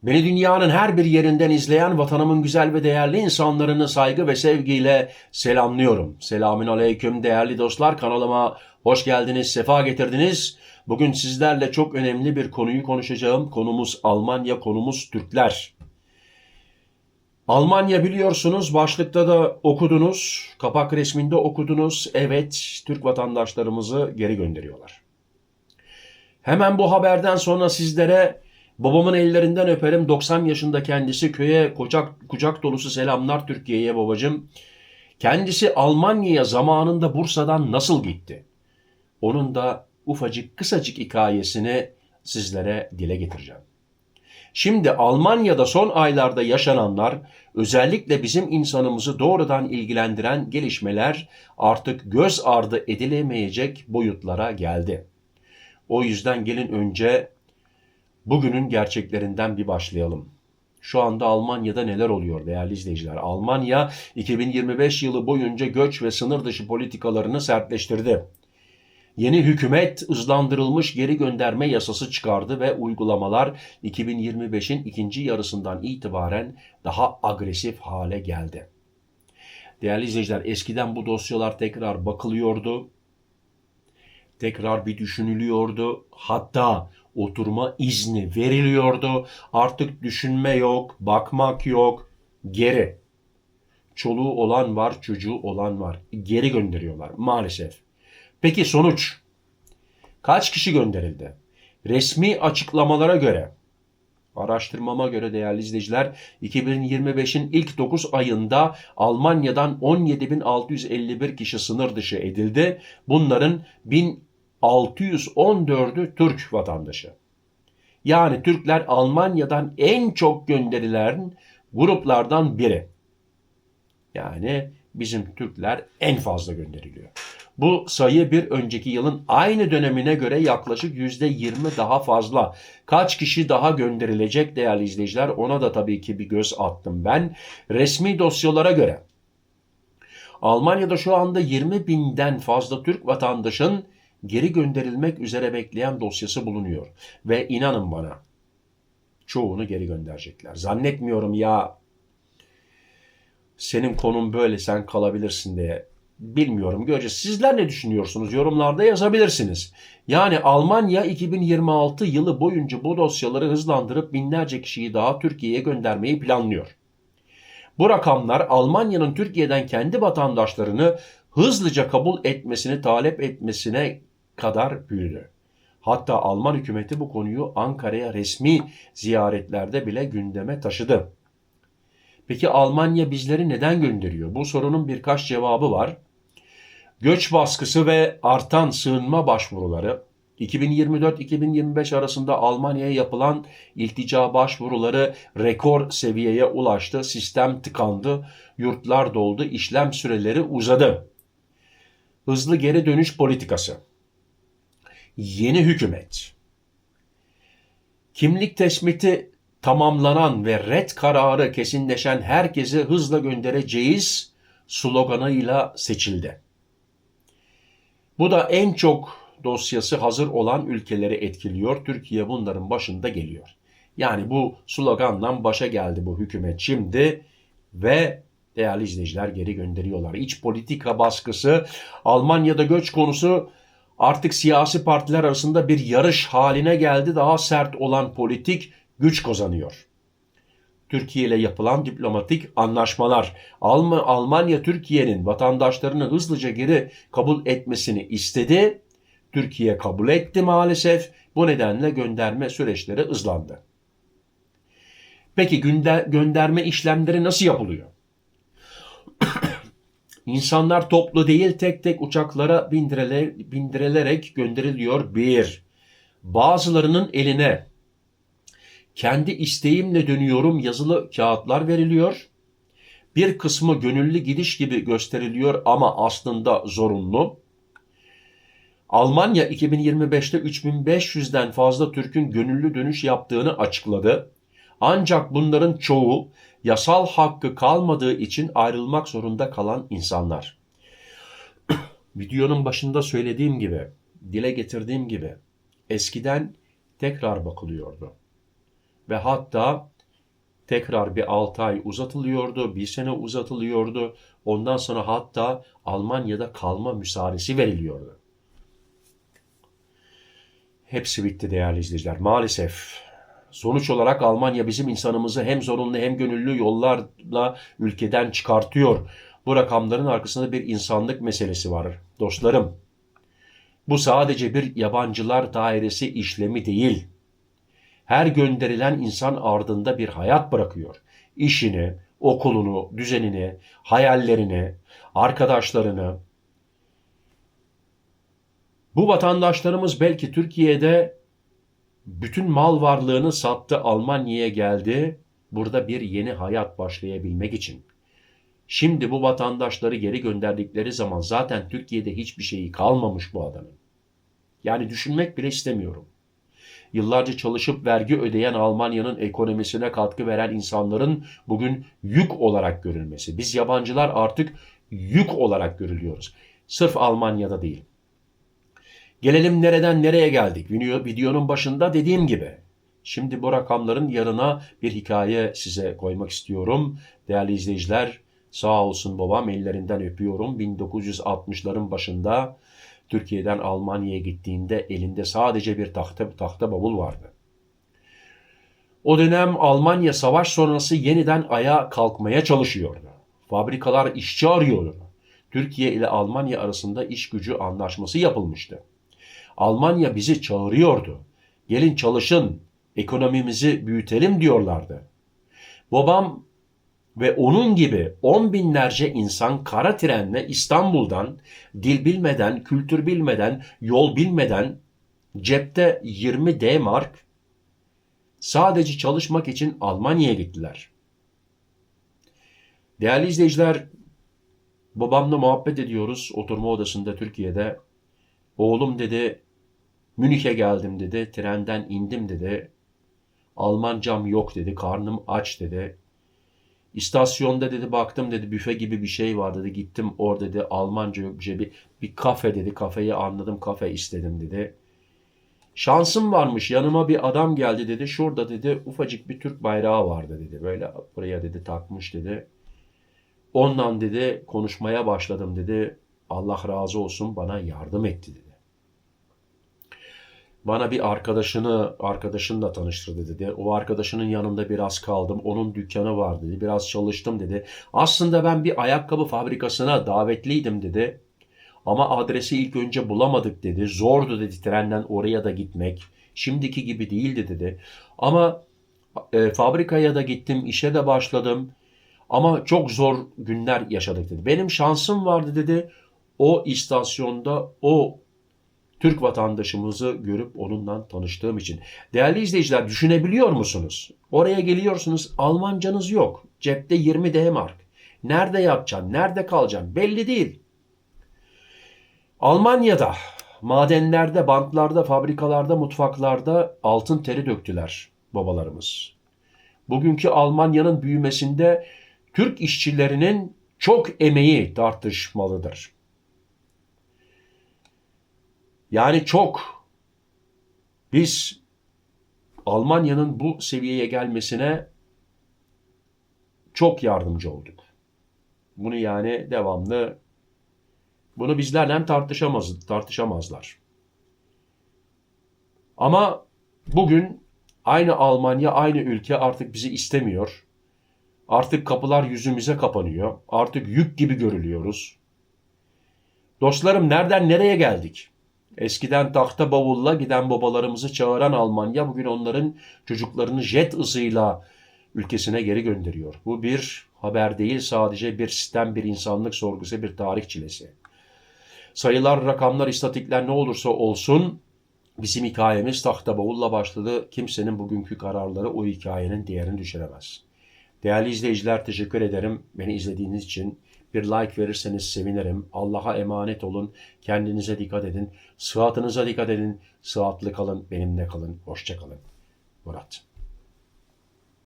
Beni dünyanın her bir yerinden izleyen vatanımın güzel ve değerli insanlarını saygı ve sevgiyle selamlıyorum. Selamün aleyküm değerli dostlar, kanalıma hoş geldiniz, sefa getirdiniz. Bugün sizlerle çok önemli bir konuyu konuşacağım. Konumuz Almanya, konumuz Türkler. Almanya biliyorsunuz, başlıkta da okudunuz, kapak resminde okudunuz. Evet, Türk vatandaşlarımızı geri gönderiyorlar. Hemen bu haberden sonra sizlere babamın ellerinden öperim. 90 yaşında kendisi, köye kucak dolusu selamlar Türkiye'ye babacığım. Kendisi Almanya'ya zamanında Bursa'dan nasıl gitti? Onun da ufacık kısacık hikayesini sizlere dile getireceğim. Şimdi Almanya'da son aylarda yaşananlar, özellikle bizim insanımızı doğrudan ilgilendiren gelişmeler artık göz ardı edilemeyecek boyutlara geldi. O yüzden gelin önce bugünün gerçeklerinden bir başlayalım. Şu anda Almanya'da neler oluyor değerli izleyiciler? Almanya 2025 yılı boyunca göç ve sınır dışı politikalarını sertleştirdi. Yeni hükümet hızlandırılmış geri gönderme yasası çıkardı ve uygulamalar 2025'in ikinci yarısından itibaren daha agresif hale geldi. Değerli izleyiciler, eskiden bu dosyalar tekrar bakılıyordu, tekrar bir düşünülüyordu, hatta oturma izni veriliyordu. Artık düşünme yok, bakmak yok, geri. Çoluğu olan var, çocuğu olan var. Geri gönderiyorlar maalesef. Peki sonuç? Kaç kişi gönderildi? Resmi açıklamalara göre, araştırmama göre değerli izleyiciler, 2025'in ilk 9 ayında Almanya'dan 17.651 kişi sınır dışı edildi. Bunların 1614'ü Türk vatandaşı. Yani Türkler Almanya'dan en çok gönderilen gruplardan biri. Yani bizim Türkler en fazla gönderiliyor. Bu sayı bir önceki yılın aynı dönemine göre yaklaşık %20 daha fazla. Kaç kişi daha gönderilecek değerli izleyiciler? Ona da tabii ki bir göz attım ben. Resmi dosyalara göre Almanya'da şu anda 20 binden fazla Türk vatandaşın geri gönderilmek üzere bekleyen dosyası bulunuyor. Ve inanın bana, çoğunu geri gönderecekler. Zannetmiyorum ya senin konun böyle sen kalabilirsin diye. Bilmiyorum, göreceğiz. Sizler ne düşünüyorsunuz? Yorumlarda yazabilirsiniz. Yani Almanya 2026 yılı boyunca bu dosyaları hızlandırıp binlerce kişiyi daha Türkiye'ye göndermeyi planlıyor. Bu rakamlar Almanya'nın Türkiye'den kendi vatandaşlarını hızlıca kabul etmesini talep etmesine kadar büyüdü. Hatta Alman hükümeti bu konuyu Ankara'ya resmi ziyaretlerde bile gündeme taşıdı. Peki Almanya bizleri neden gönderiyor? Bu sorunun birkaç cevabı var. Göç baskısı ve artan sığınma başvuruları. 2024-2025 arasında Almanya'ya yapılan iltica başvuruları rekor seviyeye ulaştı. Sistem tıkandı, yurtlar doldu, işlem süreleri uzadı. Hızlı geri dönüş politikası. Yeni hükümet. Kimlik tespiti tamamlanan ve red kararı kesinleşen herkesi hızla göndereceğiz sloganıyla seçildi. Bu da en çok dosyası hazır olan ülkeleri etkiliyor. Türkiye bunların başında geliyor. Yani bu sloganla başa geldi bu hükümet şimdi ve değerli izleyiciler geri gönderiyorlar. İç politika baskısı, Almanya'da göç konusu artık siyasi partiler arasında bir yarış haline geldi. Daha sert olan politik güç kazanıyor. Türkiye ile yapılan diplomatik anlaşmalar, Almanya Türkiye'nin vatandaşlarını hızlıca geri kabul etmesini istedi. Türkiye kabul etti maalesef. Bu nedenle gönderme süreçleri hızlandı. Peki gönderme işlemleri nasıl yapılıyor? İnsanlar toplu değil tek tek uçaklara bindirilerek gönderiliyor. Bir, bazılarının eline kendi isteğimle dönüyorum yazılı kağıtlar veriliyor. Bir kısmı gönüllü gidiş gibi gösteriliyor ama aslında zorunlu. Almanya 2025'te 3500'den fazla Türk'ün gönüllü dönüş yaptığını açıkladı. Ancak bunların çoğu yasal hakkı kalmadığı için ayrılmak zorunda kalan insanlar. Videonun başında söylediğim gibi, dile getirdiğim gibi eskiden tekrar bakılıyordu. Ve hatta tekrar bir 6 ay uzatılıyordu, bir sene uzatılıyordu. Ondan sonra hatta Almanya'da kalma müsaadesi veriliyordu. Hepsi bitti değerli izleyiciler. Maalesef. Sonuç olarak Almanya bizim insanımızı hem zorunlu hem gönüllü yollarla ülkeden çıkartıyor. Bu rakamların arkasında bir insanlık meselesi var. Dostlarım, bu sadece bir yabancılar dairesi işlemi değil. Her gönderilen insan ardında bir hayat bırakıyor. İşini, okulunu, düzenini, hayallerini, arkadaşlarını. Bu vatandaşlarımız belki Türkiye'de bütün mal varlığını sattı, Almanya'ya geldi. Burada bir yeni hayat başlayabilmek için. Şimdi bu vatandaşları geri gönderdikleri zaman zaten Türkiye'de hiçbir şeyi kalmamış bu adamın. Yani düşünmek bile istemiyorum. Yıllarca çalışıp vergi ödeyen Almanya'nın ekonomisine katkı veren insanların bugün yük olarak görülmesi. Biz yabancılar artık yük olarak görülüyoruz. Sırf Almanya'da değil. Gelelim nereden nereye geldik? Videonun başında dediğim gibi. Şimdi bu rakamların yanına bir hikaye size koymak istiyorum. Değerli izleyiciler, sağ olsun babam, ellerinden öpüyorum. 1960'ların başında Türkiye'den Almanya'ya gittiğinde elinde sadece bir tahta bavul vardı. O dönem Almanya savaş sonrası yeniden ayağa kalkmaya çalışıyordu. Fabrikalar işçi arıyordu. Türkiye ile Almanya arasında iş gücü anlaşması yapılmıştı. Almanya bizi çağırıyordu. Gelin çalışın, ekonomimizi büyütelim diyorlardı. Babam ve onun gibi 10 binlerce insan kara trenle İstanbul'dan dil bilmeden, kültür bilmeden, yol bilmeden cepte 20 D-mark sadece çalışmak için Almanya'ya gittiler. Değerli izleyiciler, babamla muhabbet ediyoruz oturma odasında Türkiye'de. Oğlum dedi, Münih'e geldim dedi, trenden indim dedi. Almancam yok dedi, karnım aç dedi. İstasyonda dedi baktım dedi büfe gibi bir şey var dedi. Gittim orada dedi Almanca yok bir kafe dedi. Kafeyi anladım, kafe istedim dedi. Şansım varmış, yanıma bir adam geldi dedi. Şurada dedi ufacık bir Türk bayrağı vardı dedi. Böyle buraya dedi takmış dedi. Ondan dedi konuşmaya başladım dedi. Allah razı olsun bana yardım etti dedi. Bana bir arkadaşınla tanıştırdı dedi. O arkadaşının yanında biraz kaldım. Onun dükkanı var dedi. Biraz çalıştım dedi. Aslında ben bir ayakkabı fabrikasına davetliydim dedi. Ama adresi ilk önce bulamadık dedi. Zordu dedi trenden oraya da gitmek. Şimdiki gibi değildi dedi. Ama fabrikaya da gittim, işe de başladım. Ama çok zor günler yaşadık dedi. Benim şansım vardı dedi. O istasyonda o Türk vatandaşımızı görüp onunla tanıştığım için. Değerli izleyiciler, düşünebiliyor musunuz? Oraya geliyorsunuz, Almancanız yok. Cepte 20 D-mark. Nerede yapacaksın, nerede kalacaksın belli değil. Almanya'da madenlerde, banklarda, fabrikalarda, mutfaklarda altın teri döktüler babalarımız. Bugünkü Almanya'nın büyümesinde Türk işçilerinin çok emeği tartışmalıdır. Yani biz Almanya'nın bu seviyeye gelmesine çok yardımcı olduk. Bunu yani devamlı bunu bizlerle tartışamazlar. Ama bugün aynı Almanya, aynı ülke artık bizi istemiyor. Artık kapılar yüzümüze kapanıyor. Artık yük gibi görülüyoruz. Dostlarım, nereden nereye geldik? Eskiden tahta bavulla giden babalarımızı çağıran Almanya bugün onların çocuklarını jet hızıyla ülkesine geri gönderiyor. Bu bir haber değil, sadece bir sistem, bir insanlık sorgusu, bir tarih çilesi. Sayılar, rakamlar, istatikler ne olursa olsun bizim hikayemiz tahta bavulla başladı. Kimsenin bugünkü kararları o hikayenin değerini düşüremez. Değerli izleyiciler, teşekkür ederim beni izlediğiniz için. Bir like verirseniz sevinirim. Allah'a emanet olun. Kendinize dikkat edin. Sıhhatınıza dikkat edin. Sıhhatli kalın. Benimle kalın. Hoşça kalın. Murat.